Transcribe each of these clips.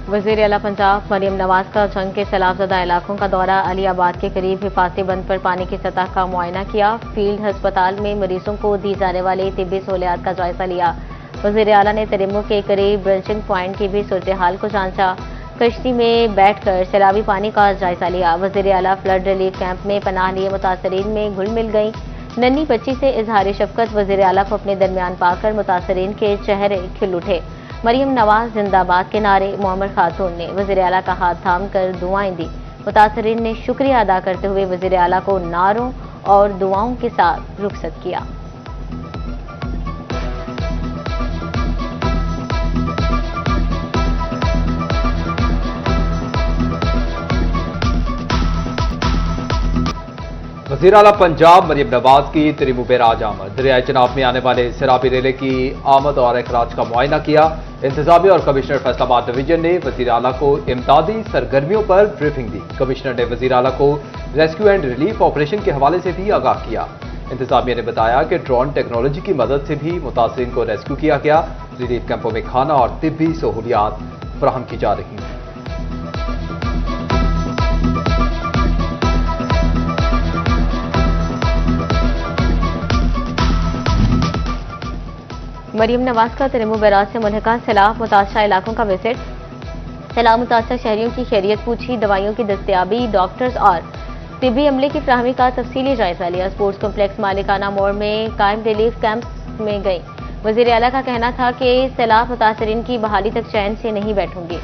वज़ीर आला पंजाब मरियम नवाज का जंग के सैलाबज़दा इलाकों का दौरा। अलीआबाद के करीब हिफाजती बंद पर पानी की सतह का मुआयना किया। फील्ड अस्पताल में मरीजों को दी जाने वाली तिब्बी सहूलियात का जायजा लिया। वज़ीर आला ने तरिम्मो के करीब ब्रंचिंग पॉइंट की भी सूरत हाल को जांचा। कश्ती में बैठकर सैलाबी पानी का जायजा लिया। वज़ीर आला फ्लड रिलीफ कैंप में पनाह लिए मुतासरीन में घुल मिल गई। नन्ही बच्ची से इजहार शफकत वज़ीर आला को अपने दरमियान पाकर मुतासरीन के चेहरे खिल उठे। मरियम नवाज जिंदाबाद के नारे मोहम्मद खातून ने वज़ीर आला का हाथ थाम कर दुआएं दी। मुतासरीन ने शुक्रिया अदा करते हुए वज़ीर आला को नारों और दुआओं के साथ रुखसत किया। वज़ीर आला पंजाब मरियम नवाज की तरिम्मो बेराज आमद। दरियाए चनाब में आने वाले सैलाबी रेले की आमद और अखराज का मुआयना किया। इंतजामिया और कमिश्नर फैसलाबाद डिवीजन ने वज़ीर आला को इमदादी सरगर्मियों पर ब्रीफिंग दी। कमिश्नर ने वज़ीर आला को रेस्क्यू एंड रिलीफ ऑपरेशन के हवाले से भी आगाह किया। इंतजामिया ने बताया कि ड्रोन टेक्नोलॉजी की मदद से भी मुतासरीन को रेस्क्यू किया गया। रिलीफ कैंपों में खाना और तिब्बी सहूलियात फराहम की जा रही हैं। मरियम नवाज का तरिम्मो बैराज से मुल्हिका सैलाब मुतासरा इलाकों का विजिट। सैलाब मुतासरा शहरियों की खैरियत पूछी। दवाइयों की दस्तयाबी, डॉक्टर्स और तिब्बी अमले की फ्राहमी का तफसीली जायजा लिया। स्पोर्ट्स कॉम्प्लेक्स मालिकाना मोड़ में कायम रिलीफ कैंप में गई। वज़ीर आला का कहना था कि सैलाब मुतासरीन की बहाली तक चैन से नहीं बैठूंगी।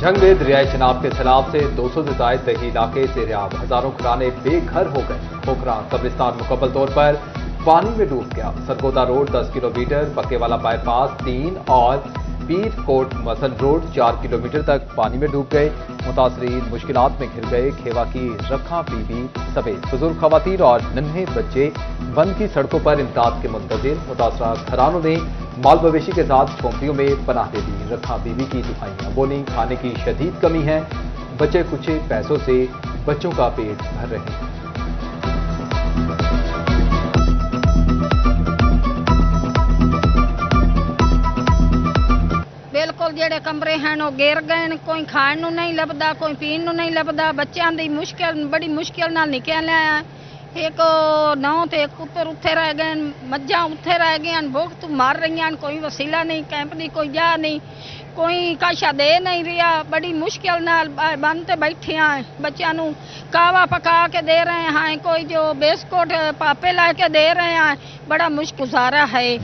जंग में दरियाए चनाब के सैलाब से 200 से जायद दही इलाके सेरियाब। हजारों घराने बेघर हो गए। खोखरा कब्रिस्तान मुकम्मल तौर पर पानी में डूब गया। सरगोदा रोड 10 किलोमीटर, बक्केवाला बाईपास 3 और पीर कोट मसन रोड 4 किलोमीटर तक पानी में डूब गए। मुतासरीन मुश्किलात में घिर गए। खेवा की रखा बीबी समेत बुजुर्ग खवातीन और नन्हे बच्चे वन की सड़कों पर इमदाद के मुंतजिर। मुतासरा घरानों ने माल मवेशी के साथ झोंपड़ियों में पनाह दे दी। रखा बीबी की दुहाइयां बोली। खाने की शदीद कमी है। बचे कुछ पैसों से बच्चों का पेट भर रहे हैं। बिल्कुल जेड़े कमरे हैं वो गिर गए। कोई खाण नूं नहीं लभदा, कोई पीण नूं नहीं लभदा। बच्चों की मुश्किल बड़ी मुश्किल नाल निकलिया। एक नौ तो एक पुत्र उत्थे रह गए, मज्जां उत्थे रह गई। भुख तो मार रही हैं। कोई वसीला नहीं, कैंप की कोई जा नहीं, कोई काशा दे नहीं रहा। बड़ी मुश्किल नाल बंद ते बैठे हैं। बच्चों को कावा पका के दे रहे हैं, कोई जो बिस्कुट पापे ला के दे रहे हैं। बड़ा मुश्किल गुजारा है।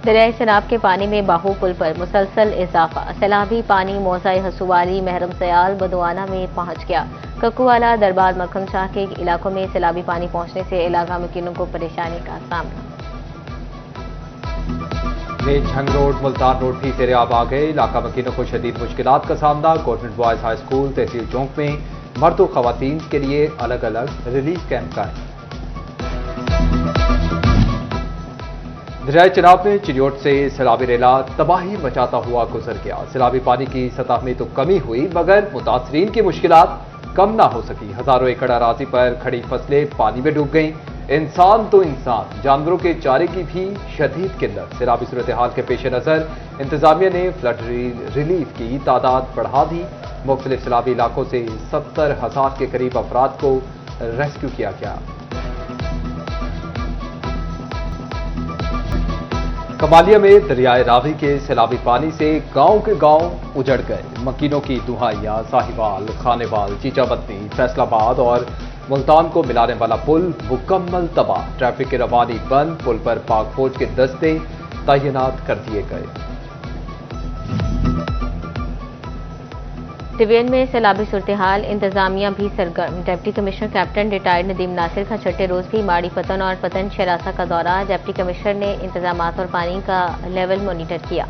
दरियाए चनाब के पानी में बाहू पुल पर मुसलसल इजाफा। सैलाबी पानी मौज़ा हसूवाली महरम सयाल बदवाना में पहुंच गया। ककुवाला दरबार मक्खम शाह के इलाकों में सैलाबी पानी पहुंचने से इलाका मुकीनों को परेशानी का सामना। झंग रोड मुल्तान रोड भी सेरियाब आ गए। इलाका मकीनों को शदीद मुश्किलात का सामना। गवर्नमेंट बॉयज हाई स्कूल तहसील चौक में मर्द और खवातीन के लिए अलग अलग रिलीफ कैंप का है। दरियाए चनाब में चिरियोट से सैलाबी रेला तबाही मचाता हुआ गुजर गया। सैलाबी पानी की सतह में तो कमी हुई मगर मुतासरीन की मुश्किलात कम ना हो सकी। हजारों एकड़ अराजी पर खड़ी फसलें पानी में डूब गईं। इंसान तो इंसान, जानवरों के चारे की भी शदीद किल्लत। सैलाबी सूरत हाल के पेश नजर इंतजामिया ने फ्लड रिलीफ की तादाद बढ़ा दी। मुख्तलिफ सैलाबी इलाकों से 70,000 के करीब अफराद को रेस्क्यू किया गया। कमालिया में दरियाए रावी के सैलाबी पानी से गांव के गांव उजड़ गए। मकीनों की दुहाइयां साहिवाल, खानेवाल, चीचाबत्ती, फैसलाबाद और मुल्तान को मिलाने वाला पुल मुकम्मल तबाह। ट्रैफिक की रवानी बंद। पुल पर पाक फौज के दस्ते तैनात कर दिए गए। डिवीजन में सैलाबी सूरत हाल। इंतजामिया भी सरगर्म। Deputy commissioner captain retired Nadeem Nasir का छठे रोज भी माड़ी पतन और पतन शरासा का दौरा। डिप्टी कमिश्नर ने इंतजामात और पानी का लेवल मॉनिटर किया।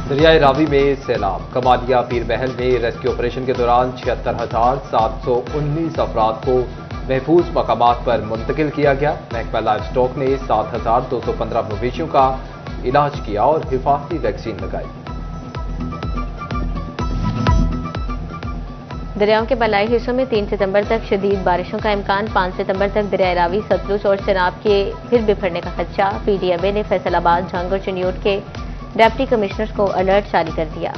दरियाए रावी में सैलाब। कमालिया पीर महल में रेस्क्यू ऑपरेशन के दौरान 76,719 अफराद को महफूज मकामात पर मुंतकिल किया गया। महकमा लाइफ स्टॉक ने 7,215 मवेशियों का इलाज किया और हिफाजती वैक्सीन लगाई। दरियाओं के बलाई हिस्सों में 3 सितंबर तक शदीद बारिशों का इम्कान। 5 सितंबर तक दरियाए रावी, सतलुज और चनाब के फिर बिफरने का खदशा। PDMA ने फैसलाबाद, झंग और चिन्योट के डिप्टी कमिश्नर्स को अलर्ट जारी कर दिया।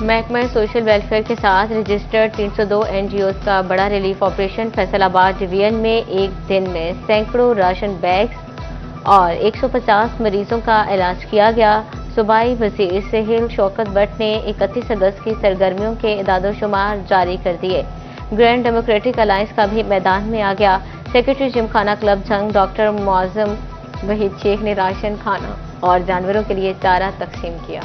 महकमा सोशल वेलफेयर के साथ रजिस्टर्ड 302 NGOs का बड़ा रिलीफ ऑपरेशन। फैसलाबाद डिवीजन में एक दिन में सैकड़ों राशन बैग्स और 150 मरीजों का इलाज किया गया। सूबाई वज़ीर सहील शौकत भट्ट ने 31 अगस्त की सरगर्मियों के इदादोशुमार जारी कर दिए। ग्रैंड डेमोक्रेटिक अलायंस का भी मैदान में आ गया। Secretary gymkhana club Jhang doctor Muazzam Waheed Sheikh ने राशन, खाना और जानवरों के लिए चारा तकसीम किया।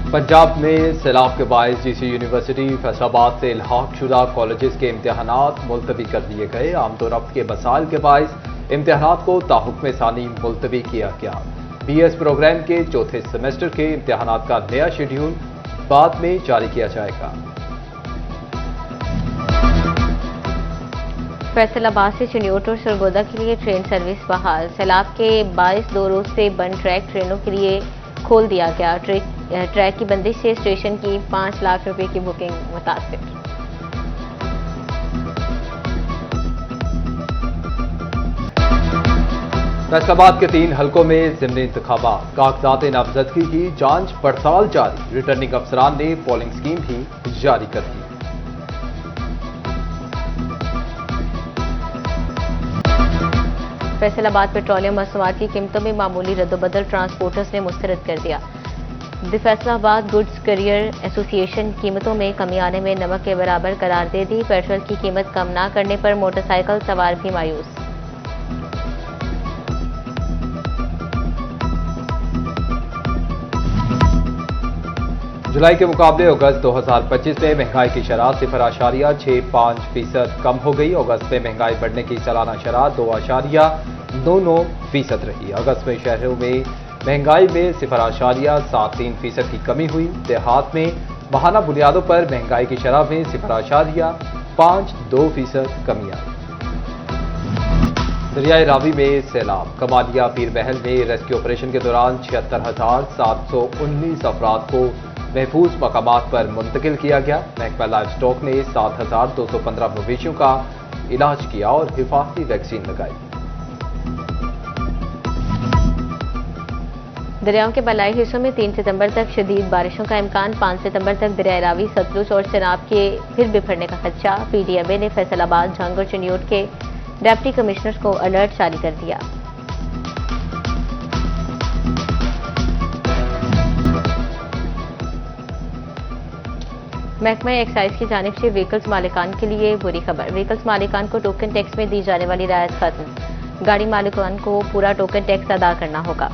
पंजाब में सैलाब के बायस GC यूनिवर्सिटी फैसलाबाद से इल्हाक शुदा कॉलेजेस के इम्तिहानात मुलतवी कर दिए गए। आमदोरफ्त के मसाइल के बायस इम्तिहानात को ताहुक्म सानी मुलतवी किया गया। BS प्रोग्राम के चौथे सेमेस्टर के इम्तिहानात का नया शेड्यूल बाद में जारी किया जाएगा। फैसलाबाद से चिन्योट और सरगोदा के लिए ट्रेन सर्विस बहाल। सैलाब के बायस 2 रोज से बंद ट्रैक ट्रेनों के लिए खोल दिया गया। ट्रैक की बंदिश से स्टेशन की 5 लाख रुपए की बुकिंग मुतासिर। फैसलाबाद के 3 हलकों में ज़िमनी इंतखाबात, कागजात नामजदगी की जांच पड़ताल जारी। रिटर्निंग अफसरान ने पोलिंग स्कीम भी जारी कर दी। फैसलाबाद पेट्रोलियम मसनूआत की कीमतों में मामूली रद्दोबदल ट्रांसपोर्टर्स ने मुस्तरद कर दिया। The Faisalabad goods career association कीमतों में कमी आने में नमक के बराबर करार दे दी। पेट्रोल की कीमत कम न करने पर मोटरसाइकिल सवार भी मायूस। जुलाई के मुकाबले अगस्त 2025 में महंगाई की शरह 0.65% कम हो गई। अगस्त में महंगाई बढ़ने की सालाना शरह 2.99% रही। अगस्त में शहरों में महंगाई में 0.73% की कमी हुई। देहात में माहाना बुनियादों पर महंगाई की शरह में 0.52% कमी आई। दरियाए रावी में सैलाब, कमालिया पीर महल में रेस्क्यू ऑपरेशन के दौरान 76,719 अफराद को महफूज मकामात पर मुंतकिल किया गया। महकमा लाइफ स्टॉक ने 7,215 मवेशियों का इलाज किया और हिफाजती वैक्सीन लगाई। दरियाओं के बलाई हिस्सों में 3 सितंबर तक शदीद बारिशों का इम्कान। 5 सितंबर तक दरियाए रावी, सतलुज और चनाब के फिर बिफरने का खदशा। PDMA ने फैसलाबाद, झंग और चिन्योट के डिप्टी कमिश्नर्स को अलर्ट जारी कर दिया। महकमा एक्साइज की जानिब से व्हीकल्स मालिकान के लिए बुरी खबर। व्हीकल्स मालिकान को टोकन टैक्स में दी जाने वाली राहत खत्म। गाड़ी मालिकान को पूरा टोकन टैक्स अदा करना होगा।